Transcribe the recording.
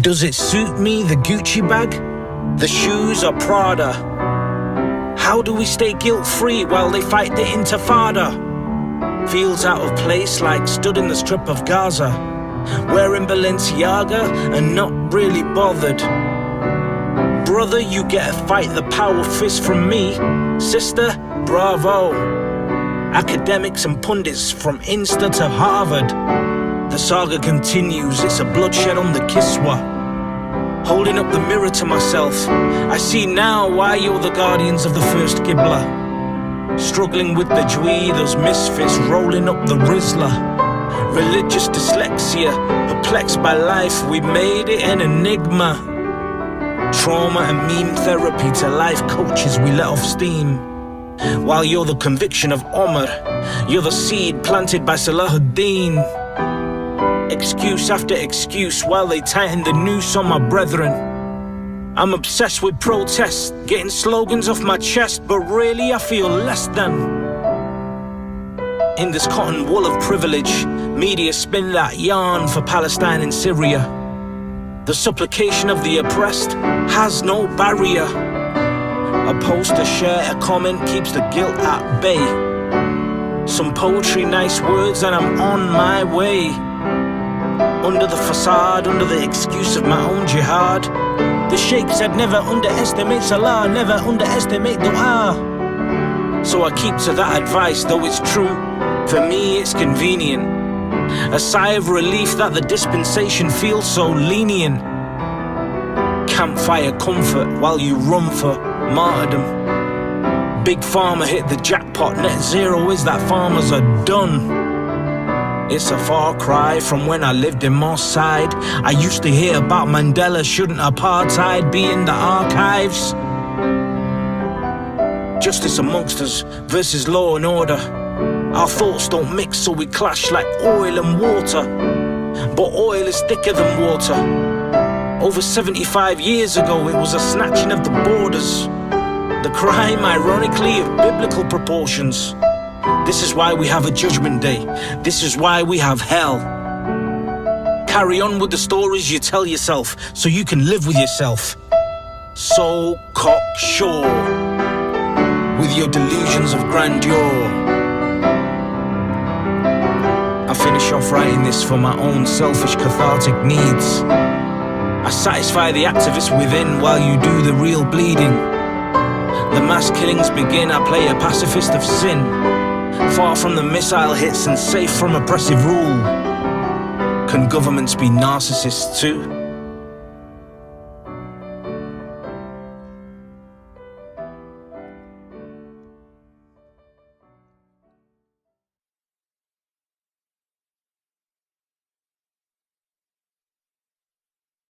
Does it suit me, the Gucci bag? The shoes are Prada. How do we stay guilt-free while they fight the intifada? Feels out of place like stood in the strip of Gaza, wearing Balenciaga and not really bothered. Brother, you get a fight the power fist from me. Sister, bravo. Academics and pundits from Insta to Harvard. The saga continues, it's a bloodshed on the Qiswa. Holding up the mirror to myself, I see now why you're the guardians of the first Qibla. Struggling with the tajveed, those misfits rolling up the rizla. Religious dyslexia, perplexed by life, we made it an enigma. Trauma and meme therapy to life coaches, we let off steam. While you're the conviction of Omar, you're the seed planted by Salahuddin. Excuse after excuse while they tighten the noose on my brethren. I'm obsessed with protests, getting slogans off my chest, but really I feel less than. In this cotton wool of privilege, media spin that yarn for Palestine and Syria. The supplication of the oppressed has no barrier. A post, a share, a comment keeps the guilt at bay. Some poetry, nice words, and I'm on my way. Under the facade, under the excuse of my own jihad. The Sheikh said never underestimate Salah, never underestimate dua. So I keep to that advice, though it's true. For me it's convenient. A sigh of relief that the dispensation feels so lenient. Campfire comfort while you run for martyrdom. Big Pharma hit the jackpot, net zero is that farmers are done. It's a far cry from when I lived in Moss Side. I used to hear about Mandela, shouldn't apartheid be in the archives? Justice amongst us versus law and order. Our thoughts don't mix, so we clash like oil and water. But oil is thicker than water. Over 75 years ago it was a snatching of the borders. The crime, ironically, of biblical proportions. This is why we have a judgment day. This is why we have hell. Carry on with the stories you tell yourself so you can live with yourself. So cocksure with your delusions of grandeur. I finish off writing this for my own selfish cathartic needs. I satisfy the activist within while you do the real bleeding. The mass killings begin, I play a pacifist of sin. Far from the missile hits and safe from oppressive rule. Can governments be narcissists too?